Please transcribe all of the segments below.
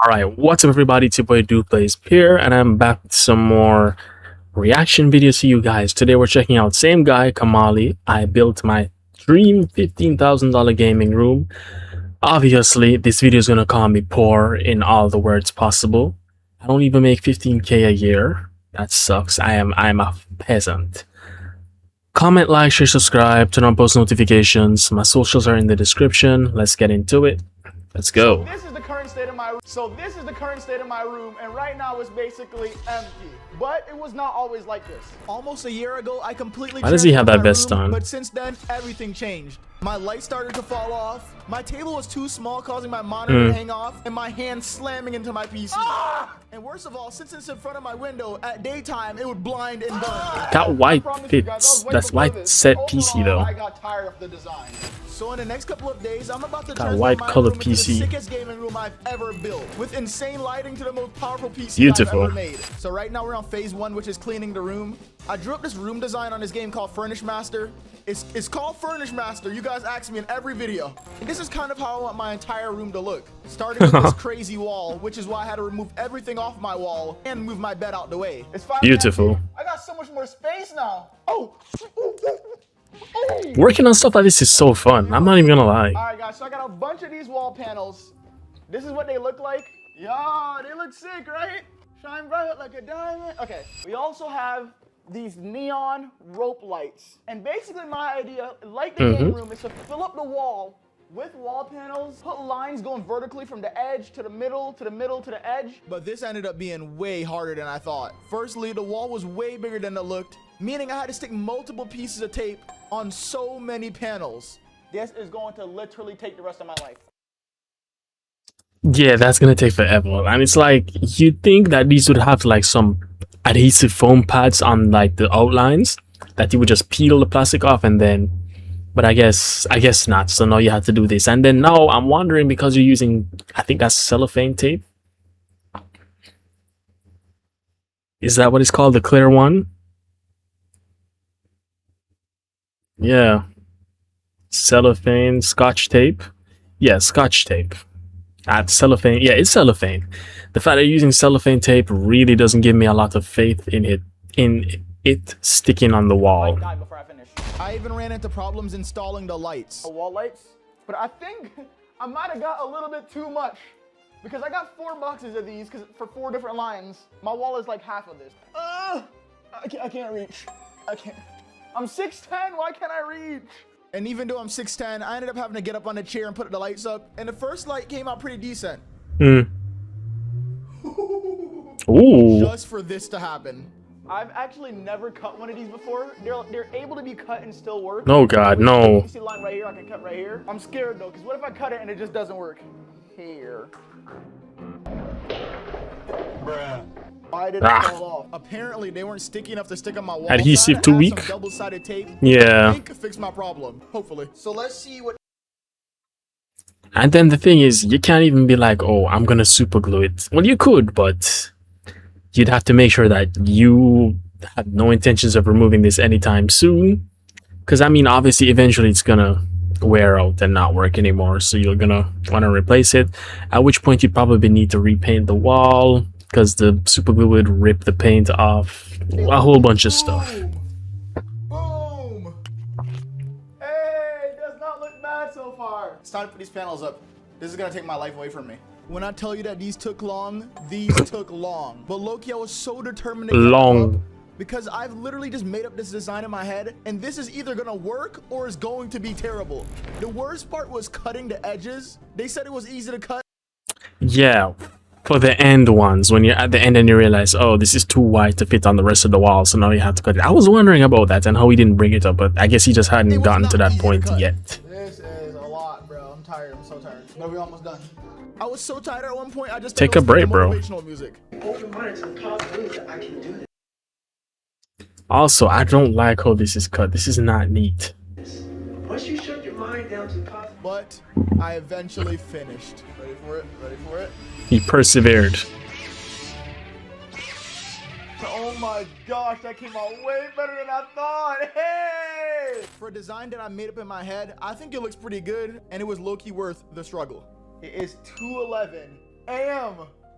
Alright, what's up everybody, it's your boy DudePlays here, and I'm back with some more reaction videos to you guys. Today we're checking out same guy, Kamali. I built my dream $15,000 gaming room. Obviously, this video is gonna call me poor in all the words possible. I don't even make 15k a year. That sucks. I'm a peasant. Comment, like, share, subscribe, turn on post notifications. My socials are in the description. Let's get into it. Let's go. This is the current state of my room. This is the current state of my room, and right now it's basically empty. But it was not always like this. Almost a year ago, I completely Why does he have that transformed my vest room, on? But since then, everything changed. My light started to fall off. My table was too small, causing my monitor to hang off, and my hand slamming into my PC. And worst of all, since it's in front of my window, at daytime, it would blind and burn. That white fits. That's white set PC though. I got tired of the design. So in the next couple of days, I'm about to That transform white my colored room into the PC. sickest gaming room I've ever built, with insane lighting to the most powerful PC Beautiful. I've ever made. So right now we're on phase 1, which is cleaning the room. I drew up this room design on this game called Furnish Master. It's called Furnish Master. You guys ask me in every video. And this is kind of how I want my entire room to look. Starting with this crazy wall, which is why I had to remove everything off my wall and move my bed out the way. It's Beautiful. I got so much more space now. Oh. Working on stuff like this is so fun. I'm not even gonna lie. All right, guys, so I got a bunch of these wall panels. This is what they look like. Yeah, they look sick, right? Shine bright like a diamond. Okay, we also have these neon rope lights. And basically my idea, like the game room, is to fill up the wall with wall panels, put lines going vertically from the edge to the middle, to the middle, to the edge. But this ended up being way harder than I thought. Firstly, the wall was way bigger than it looked, meaning I had to stick multiple pieces of tape on so many panels. This is going to literally take the rest of my life. Yeah, that's gonna take forever. And it's like, you'd think that these would have like some adhesive foam pads on like the outlines that you would just peel the plastic off and then, but I guess not. So now you have to do this. And then now I'm wondering, because you're using, I think that's cellophane tape. Is that what it's called? The clear one? Yeah. Cellophane, scotch tape. Yeah, scotch tape. Cellophane. Yeah, it's cellophane. The fact that you're using cellophane tape really doesn't give me a lot of faith in it sticking on the wall. Before I finish. I even ran into problems installing the lights. The wall lights? But I think I might have got a little bit too much, because I got 4 boxes of these for 4 different lines. My wall is like half of this. I can't reach. I can't. I'm 6'10", why can't I reach? And even though I'm 6'10", I ended up having to get up on the chair and put the lights up. And the first light came out pretty decent. Ooh. Just for this to happen. I've actually never cut one of these before. They're able to be cut and still work. Oh God, no. You see the line right here? I can cut right here. I'm scared though, because what if I cut it and it just doesn't work? Here. Bruh. Why did it fall off? Apparently they weren't sticky enough to stick on my wall. Adhesive too weak? Double-sided tape. Yeah. I think could fix my problem. Hopefully. So let's see what. And then the thing is, you can't even be like, oh, I'm gonna super glue it. Well, you could, but you'd have to make sure that you have no intentions of removing this anytime soon. Because, I mean, obviously, eventually it's gonna wear out and not work anymore. So you're gonna want to replace it. At which point you probably need to repaint the wall, because the super glue would rip the paint off. A whole bunch of stuff. Boom! Hey, it does not look bad so far. It's time to put these panels up. This is gonna take my life away from me. When I tell you that these took long, these took long. But Loki, I was so determined to get them up, because I've literally just made up this design in my head, and this is either gonna work or is going to be terrible. The worst part was cutting the edges. They said it was easy to cut. Yeah. For the end ones, when you're at the end and you realize, oh, this is too wide to fit on the rest of the wall, so now you have to cut it. I was wondering about that and how he didn't bring it up, but I guess he just hadn't gotten to that point yet. This is a lot, bro. I'm tired. I'm so tired. But we're almost done. I was so tired at one point, I just take a break, bro. Motivational music. Also, I don't like how this is cut. This is not neat. Once you shut your mind down to possible. But I eventually finished. Ready for it? Ready for it? He persevered. Oh my gosh, that came out way better than I thought. Hey! For a design that I made up in my head, I think it looks pretty good, and it was low-key worth the struggle. It is 211 a.m.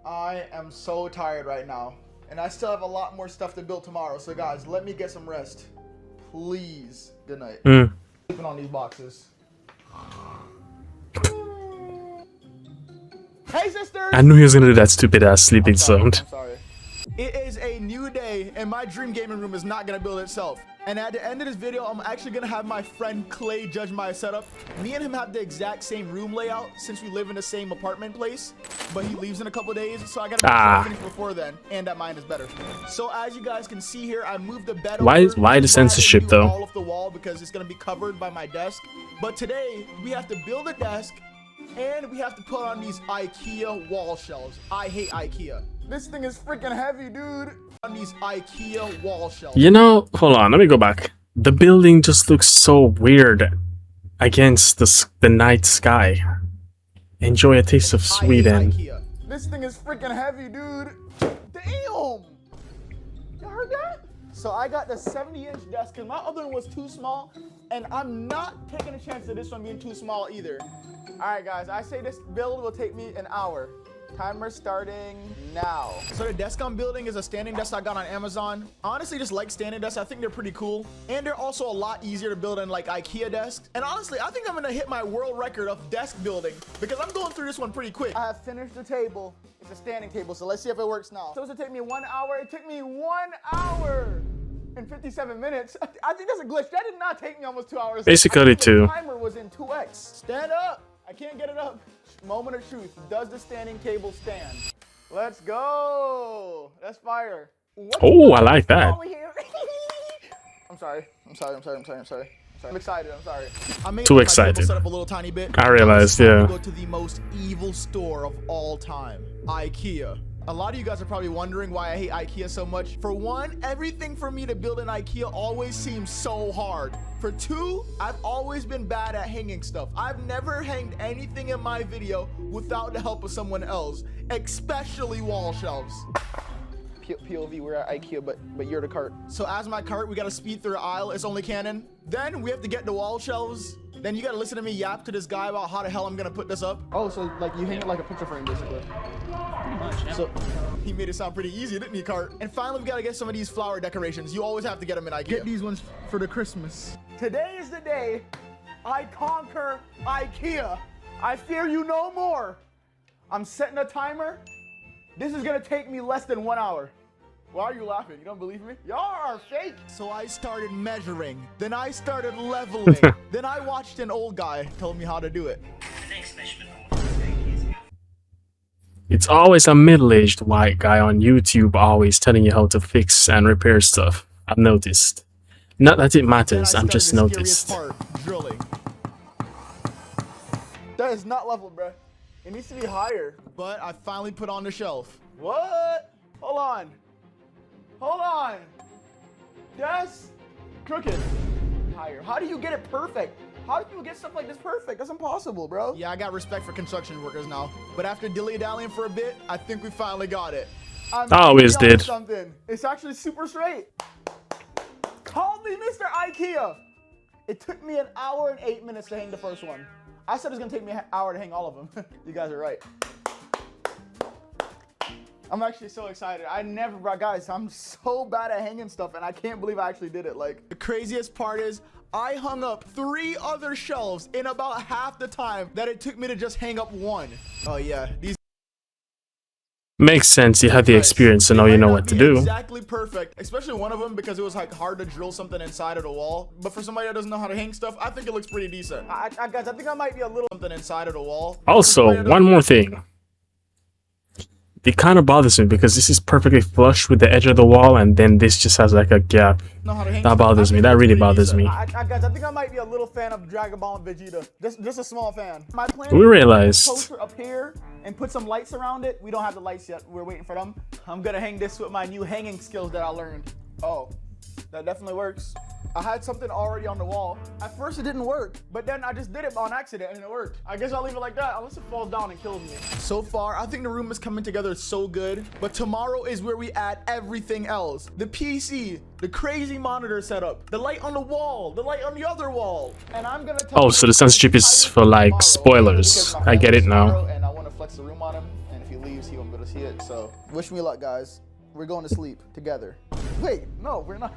I am so tired right now. And I still have a lot more stuff to build tomorrow. So guys, let me get some rest. Please. Good night. Sleeping on these boxes. Hey sisters! I knew he was gonna do that stupid ass sleeping sound. I'm sorry. It is a new day and my dream gaming room is not gonna build itself. And at the end of this video, I'm actually gonna have my friend Clay judge my setup. Me and him have the exact same room layout since we live in the same apartment place, but he leaves in a couple days, so I gotta make sure I finish before then, and that mine is better. So as you guys can see here, I moved the bed Why over the censorship to though? all of the wall because it's gonna be covered by my desk. But today we have to build a desk and we have to put on these IKEA wall shelves. I hate IKEA. This thing is freaking heavy, dude. On these IKEA wall shelves. You know, hold on, let me go back. The building just looks so weird against the night sky. Enjoy a taste of Sweden. IKEA. This thing is freaking heavy, dude. Damn. You heard that? So I got the 70-inch desk because my other one was too small, and I'm not taking a chance of this one being too small either. All right, guys, I say this build will take me an hour. Timer starting now. So the desk I'm building is a standing desk I got on Amazon. I honestly just like standing desks. I think they're pretty cool. And they're also a lot easier to build than like IKEA desks. And honestly, I think I'm gonna hit my world record of desk building because I'm going through this one pretty quick. I have finished the table. It's a standing table, so let's see if it works now. So it's gonna take me 1 hour. It took me 1 hour and 57 minutes. I think that's a glitch. That did not take me almost 2 hours. Basically, too. The timer was in 2x. Stand up. I can't get it up. Moment of truth. Does the standing table stand? Let's go. That's fire. Oh, I like that. I'm sorry. I'm excited. I'm sorry. I made Too my excited. table set up a little tiny bit. I realized, Now it's time yeah. to go to the most evil store of all time, IKEA. A lot of you guys are probably wondering why I hate IKEA so much. For one, everything for me to build an IKEA always seems so hard. For two, I've always been bad at hanging stuff. I've never hanged anything in my video without the help of someone else, especially wall shelves. POV, we're at IKEA, but you're the cart. So as my cart, we gotta speed through the aisle. It's only canon. Then we have to get the wall shelves. Then you gotta listen to me yap to this guy about how the hell I'm gonna put this up. Oh, so like you hang it like a picture frame, basically. Pretty much, yeah. So he made it sound pretty easy, didn't he, Cart? And finally, we gotta get some of these flower decorations. You always have to get them in IKEA. Get these ones for the Christmas. Today is the day I conquer IKEA. I fear you no more. I'm setting a timer. This is gonna take me less than 1 hour. Why are you laughing? You don't believe me? Y'all are fake. So I started measuring. Then I started leveling. Then I watched an old guy tell me how to do it. The next measurement. It's always a middle-aged white guy on YouTube always telling you how to fix and repair stuff. I've noticed. Not that it matters, Then I I'm just started the scariest noticed. part, drilling. That is not level, bruh. It needs to be higher. But I finally put on the shelf. What? Hold on. Hold on. That's crooked. Higher. How do you get it perfect? How do you get stuff like this perfect? That's impossible, bro. Yeah, I got respect for construction workers now. But after dilly-dallying for a bit, I think we finally got it. I always did. Something. It's actually super straight. Call me Mr. IKEA. It took me 1 hour and 8 minutes to hang the first one. I said it's gonna take me an hour to hang all of them. You guys are right. I'm actually so excited. Guys, I'm so bad at hanging stuff and I can't believe I actually did it. Like, the craziest part is I hung up 3 other shelves in about half the time that it took me to just hang up one. Oh yeah, these Makes sense, you have the experience, so now you know what to do. Exactly perfect, especially one of them because it was like hard to drill something inside of the wall. But for somebody that doesn't know how to hang stuff, I think it looks pretty decent. Guys, I think I might be a little something inside of the wall. Also, one more thing. It kind of bothers me because this is perfectly flush with the edge of the wall and then this just has like a gap. That bothers me. That really bothers me. Guys, I think I might be a little fan of Dragon Ball and Vegeta. Just a small fan. My plan We is to realized. put the poster up here and put some lights around it. We don't have the lights yet. We're waiting for them. I'm gonna hang this with my new hanging skills that I learned. Oh, that definitely works. I had something already on the wall. At first it didn't work, but then I just did it on accident and it worked. I guess I'll leave it like that unless it falls down and kills me. So far, I think the room is coming together so good, but tomorrow is where we add everything else. The PC, the crazy monitor setup, the light on the wall, the light on the other wall. And I'm gonna Oh, so the censorship is for like spoilers. I get it now. And I want to flex the room on him. And if he leaves, he won't be able to see it. So wish me luck, guys. We're going to sleep together. Wait, no, we're not.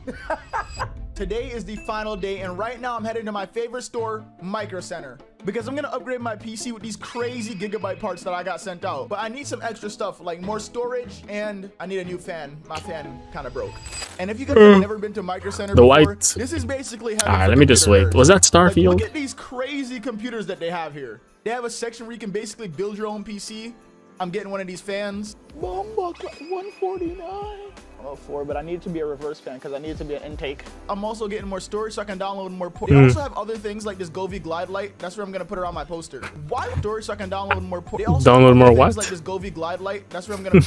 Today is the final day, and right now I'm heading to my favorite store, Micro Center, because I'm gonna upgrade my PC with these crazy gigabyte parts that I got sent out. But I need some extra stuff, like more storage, and I need a new fan. My fan kind of broke. And if you guys have never been to Micro Center The before, white. this is basically heaven Alright, for let me just computer wait. nerds. Was that Like, Starfield? look at these crazy computers that they have here. They have a section where you can basically build your own PC. I'm getting one of these fans. Bomba 149. Oh, 4, but I need it to be a reverse fan because I need it to be an intake. I'm also getting more storage so I can download more ports. They also have other things like this Govee Glide Light. That's where I'm gonna put it on my poster. Why storage so I can download more ports? Download more what? Like this Govee Glide Light. That's where I'm gonna.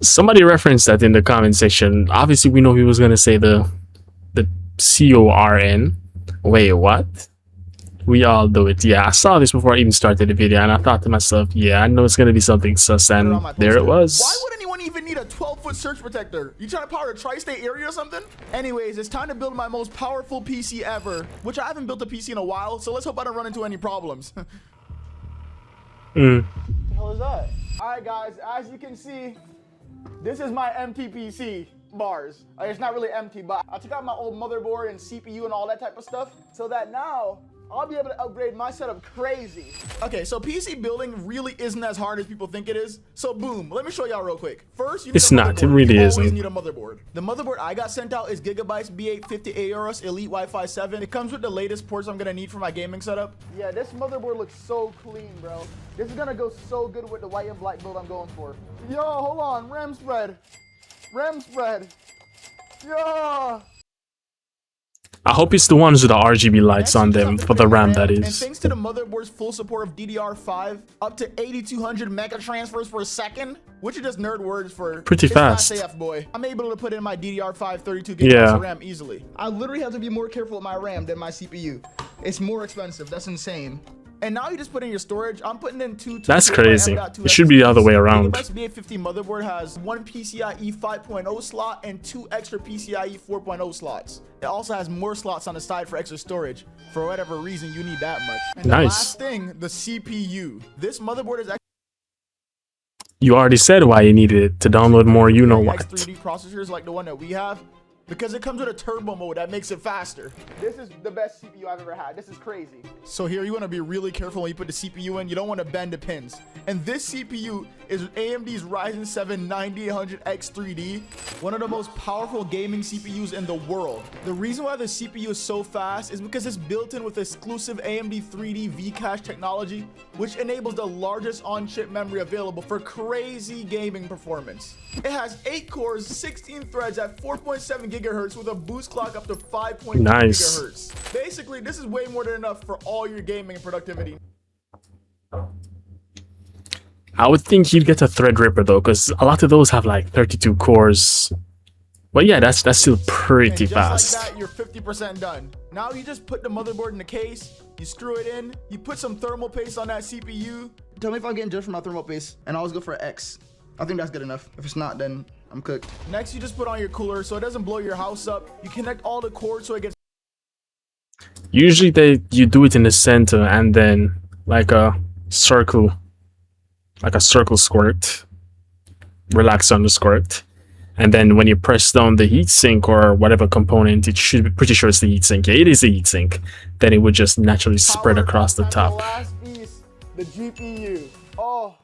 Somebody referenced that in the comment section. Obviously, we know he was gonna say the CORN. Wait, what? We all do it. Yeah, I saw this before I even started the video, and I thought to myself, yeah, I know it's gonna be something sus, and there it was. Why would anyone even need a 12-foot surge protector? You trying to power a tri-state area or something? Anyways, it's time to build my most powerful PC ever, which I haven't built a PC in a while, so let's hope I don't run into any problems. What the hell is that? All right, guys, as you can see, this is my empty PC. Bars. It's not really empty, but I took out my old motherboard and CPU and all that type of stuff so that now I'll be able to upgrade my setup crazy. Okay, so PC building really isn't as hard as people think it is. So boom, let me show y'all real quick. First, you need It's a not, motherboard. it really You always isn't. need a motherboard. The motherboard I got sent out is Gigabyte's B850 Aorus Elite Wi-Fi 7. It comes with the latest ports I'm gonna need for my gaming setup. Yeah, this motherboard looks so clean, bro. This is gonna go so good with the white and black build I'm going for. Yo, hold on, RAM spread. RAM spread. Yeah. I hope it's the ones with the RGB lights on them for the RAM, that And is. thanks to the motherboard's full support of DDR5, up to 8200 mega transfers per second, which are just nerd words for Pretty it's fast. AF, boy. I'm able to put in my DDR5 32 gigabytes Yeah. of RAM easily. I literally have to be more careful with my RAM than my CPU. It's more expensive. That's insane. And now you just put in your storage. I'm putting in two. That's crazy. It should be the other way around. Gigabyte's B850 motherboard has one PCIe 5.0 slot and 2 extra PCIe 4.0 slots. It also has more slots on the side for extra storage. For whatever reason, you need that much. And Nice. the last thing, the CPU. This motherboard is actually You already said why you needed it, to download more you know what. X3D processors like the one that we have, because it comes with a turbo mode that makes it faster. This is the best CPU I've ever had. This is crazy. So here you want to be really careful when you put the CPU in. You don't want to bend the pins. And this CPU is AMD's Ryzen 7 9800X3D, one of the most powerful gaming CPUs in the world. The reason why the CPU is so fast is because it's built in with exclusive AMD 3D V-Cache technology, which enables the largest on-chip memory available for crazy gaming performance. It has 8 cores, 16 threads at 4.7 gigahertz with a boost clock up to 5.2 Nice. gigahertz. Basically, this is way more than enough for all your gaming and productivity. I would think you'd get a Threadripper though, because a lot of those have like 32 cores. But yeah, that's still pretty And just fast. like that, you're 50% done. Now you just put the motherboard in the case, you screw it in, you put some thermal paste on that CPU. Tell me if I'm getting judged for my thermal paste, and I always go for X. I think that's good enough. If it's not, then I'm cooked. Next, you just put on your cooler so it doesn't blow your house up. You connect all the cords so it gets Usually you do it in the center and then like a circle squirt. Relax on the squirt. And then when you press down the heatsink or whatever component, it should be pretty sure it's the heatsink. Yeah, it is the heatsink. Then it would just naturally spread across the And top. The last piece, the GPU. Oh,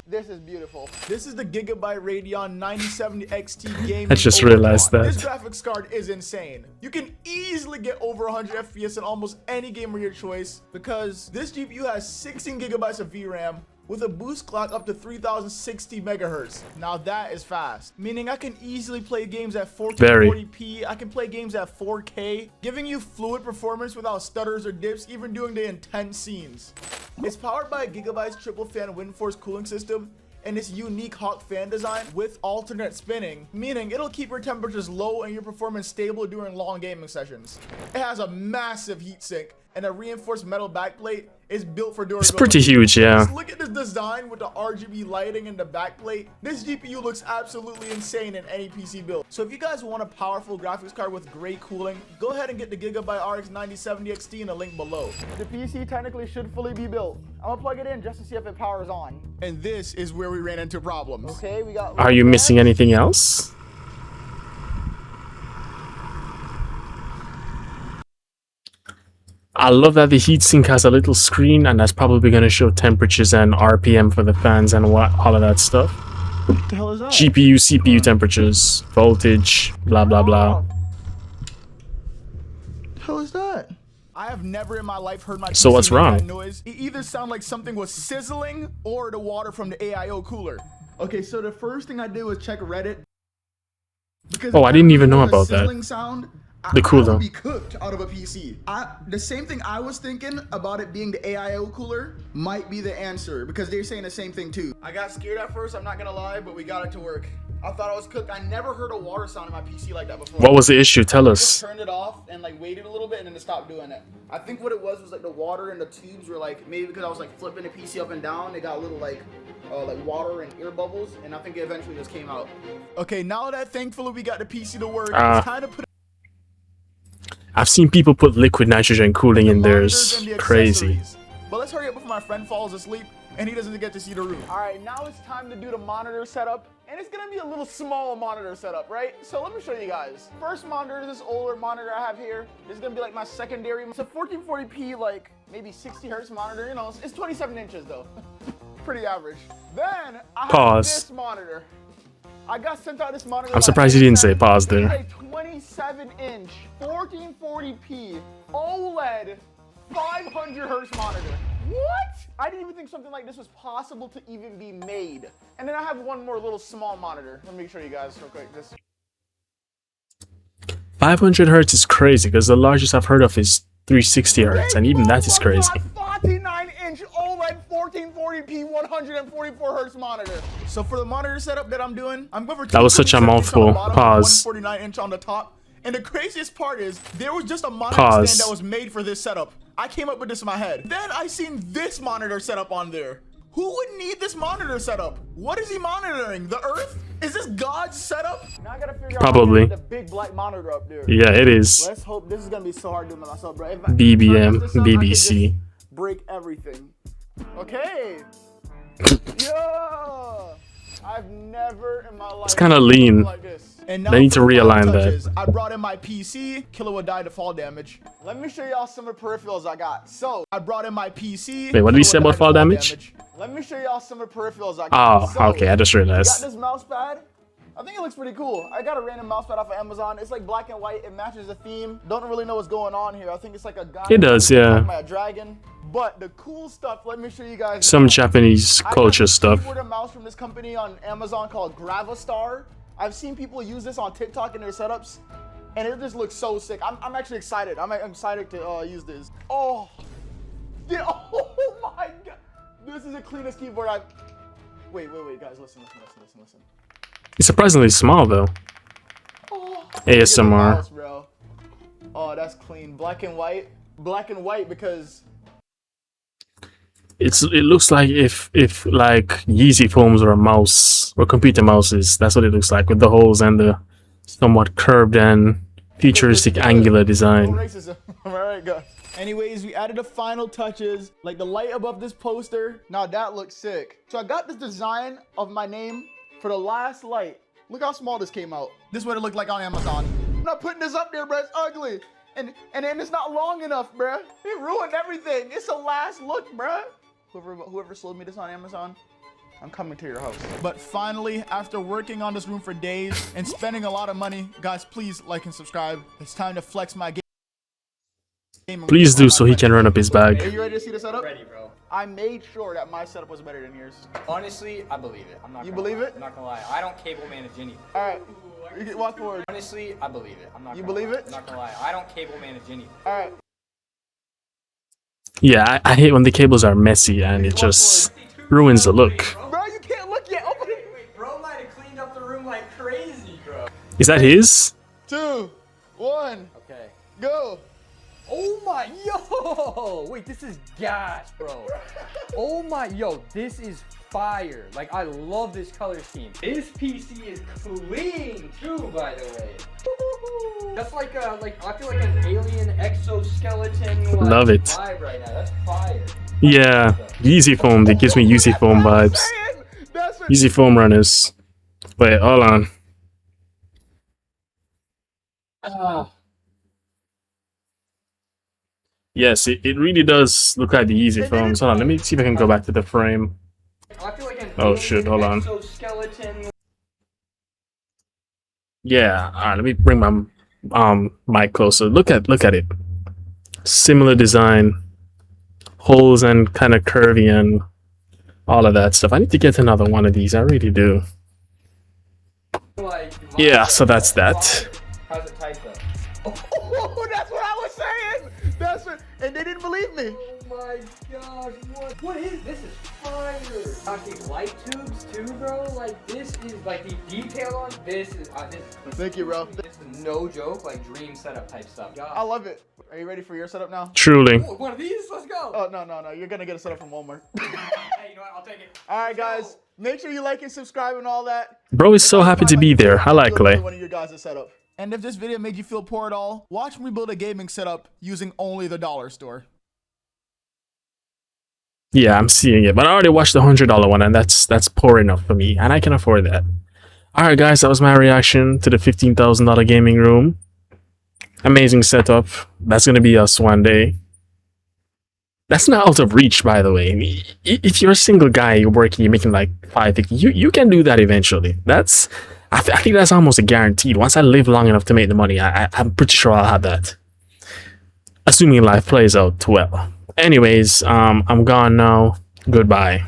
this is beautiful. This is the Gigabyte Radeon 9070 XT gaming. I just realized Overclock. that. This graphics card is insane. You can easily get over 100 FPS in almost any game of your choice because this GPU has 16 gigabytes of VRAM with a boost clock up to 3060 megahertz. Now that is fast, meaning I can easily play games at 1440p. I can play games at 4K, giving you fluid performance without stutters or dips, even during the intense scenes. It's powered by Gigabyte's triple fan WindForce cooling system and its unique Hawk fan design with alternate spinning, meaning it'll keep your temperatures low and your performance stable during long gaming sessions. It has a massive heatsink and a reinforced metal backplate is built for durability. It's pretty huge, yeah. Just look at this design with the RGB lighting and the backplate. This GPU looks absolutely insane in any PC build. So if you guys want a powerful graphics card with great cooling, go ahead and get the Gigabyte RX 9070 XT in the link below. The PC technically should fully be built. I'm gonna plug it in just to see if it powers on. And this is where we ran into problems. Okay, we got. Are you missing anything else? I love that the heatsink has a little screen, and that's probably going to show temperatures and RPM for the fans and what all of that stuff. What the hell is that? GPU, CPU temperatures, voltage, blah blah blah. What the hell is that? I have never in my life heard my So PC what's make wrong? that noise. It either sounded like something was sizzling or the water from the AIO cooler. Okay, so the first thing I did was check Reddit. Because Oh, I didn't even know a about that. sizzling sound, The cooler. I would be cooked out of a PC. The same thing I was thinking about it being the AIO cooler might be the answer because they're saying the same thing too. I got scared at first, I'm not gonna lie, but we got it to work. I thought I was cooked. I never heard a water sound in my PC like that before. What was the issue? Tell I just us. turned it off and like waited a little bit and then it stopped doing it. I think what it was like the water in the tubes were like, maybe because I was like flipping the PC up and down, they got little like water and air bubbles, and I think it eventually just came out. Okay, now that thankfully we got the PC to work, it's time to put I've seen people put liquid nitrogen cooling in monitors theirs. and the Crazy. accessories. But let's hurry up before my friend falls asleep and he doesn't get to see the room. All right, now it's time to do the monitor setup. And it's gonna be a little small monitor setup, right? So let me show you guys. First monitor is this older monitor I have here. This is gonna be like my secondary. It's a 1440p, like maybe 60 hertz monitor. You know, it's 27 inches though. Pretty average. Then I have Pause. this monitor. I got sent out this monitor. I'm surprised you didn't say pause there. It's a 27-inch, 1440p OLED 500 hertz monitor. What? I didn't even think something like this was possible to even be made. And then I have one more little small monitor. Let me show you guys real quick. This 500 hertz is crazy because the largest I've heard of is 360 hertz, and even that is crazy. 49-inch OLED 1440p 144 hertz monitor. So for the monitor setup that I'm doing, I'm going for That was such a 270 inch on the mouthful. bottom, Pause. 149-inch on the top. And the craziest part is there was just a monitor Pause. stand that was made for this setup. I came up with this in my head. Then I seen this monitor setup on there. Who would need this monitor setup? What is he monitoring? The Earth? Is this God's setup? Now I gotta figure Probably. out the big black monitor up there. Yeah, it is. Let's hope this is gonna be so hard doing by myself, bro. If BBM, if I mess this up, I could BBC. just break everything. Okay. Yo, I've never in my life. It's kinda lean. like this. And now They need to for the final realign that. touches. I brought in my PC, kilowatt die to fall damage. Let me show y'all some of the peripherals I got. So I brought in my PC. Wait, what did he say kilowatt about die to fall damage? Let me show y'all some of the peripherals I got. Oh, okay, I just got realized. this mouse pad. I think it looks pretty cool. I got a random mouse pad off of Amazon. It's like black and white. It matches the theme. Don't really know what's going on here. I think it's like a guy. It does, yeah. By a dragon. But the cool stuff, let me show you guys. Some Japanese I got culture this stuff. keyboard and mouse from this company on Amazon called Gravistar. I've seen people use this on TikTok in their setups, and it just looks so sick. I'm actually excited. I'm excited to use this. Oh, yeah, oh my god, this is the cleanest keyboard I've. Wait, guys, listen. It's surprisingly small though. Oh, look at the ASMR. mouse, bro. Oh, that's clean. Black and white because. It looks like if like Yeezy phones or a mouse or computer mouses, that's what it looks like with the holes and the somewhat curved and futuristic angular No design. racism. All right, guys. Anyways, we added the final touches, like the light above this poster. Now that looks sick. So I got this design of my name for the last light. Look how small this came out. This is what it looked like on Amazon. I'm not putting this up there, bro. It's ugly. And then it's not long enough, bro. It ruined everything. It's a last look, bro. Whoever sold me this on Amazon, I'm coming to your house. But finally, after working on this room for days and spending a lot of money, guys, please like and subscribe. It's time to flex my game. Please do so he can run up his Are bag. you ready to see the setup? Ready, bro. I made sure that my setup was better than yours. Honestly, I believe it. I'm not. You gonna believe lie. it? I'm not gonna lie. I don't cable manage anything. All right, you can walk forward. Honestly, I believe it. I'm not. You gonna believe lie. it? I'm not gonna lie. I don't cable manage anything. All right. Yeah, I hate when the cables are messy and it just ruins the look. Bro, you can't look yet. Open it. Wait, bro might have cleaned up the room like crazy, bro. Is that his? 2, 1, Okay. go. Oh my, yo! Wait, this is gas, bro. Oh my, yo, this is fire. Like, I love this color scheme. This PC is clean too, by the way. That's like I feel like an alien exoskeleton. Like, Love it. Vibe right now. That's fire. Yeah, Yeezy Foam. That gives me Yeezy Foam vibes. That's what, Yeezy Foam runners. Wait, hold on. Yes, it really does look like the Yeezy Foams. Hold on, let me see if I can go back to the frame. I feel like an Oh shit, hold on. exoskeleton. Yeah, alright, let me bring my mic closer. Look at it. Similar design. Holes and kind of curvy and all of that stuff. I need to get another one of these, I really do. Like, Yeah, so that's that. How's it typed up? oh, that's what I was saying. That's what, and they didn't believe me. Oh my gosh, what is this? Is fire. Got these light tubes too, bro. Like, this is like the detail on this is Thank you, bro. This is no joke, like dream setup type stuff. I love it. Are you ready for your setup now? Truly. Oh, one of these, let's go. Oh, no. You're going to get a setup from Walmart. Hey, you know what? I'll take it. All right, guys. Make sure you like and subscribe and all that. Bro is so happy to be there. I like Clay. One of your guys' setup. And if this video made you feel poor at all, watch me build a gaming setup using only the dollar store. Yeah, I'm seeing it. But I already watched the $100 one, and that's poor enough for me. And I can afford that. Alright guys, that was my reaction to the $15,000 gaming room. Amazing setup. That's gonna be us one day. That's not out of reach, by the way. If you're a single guy, you're working, you're making like $550, you can do that eventually. I think that's almost a guaranteed. Once I live long enough to make the money, I'm pretty sure I'll have that. Assuming life plays out well. Anyways, I'm gone now. Goodbye.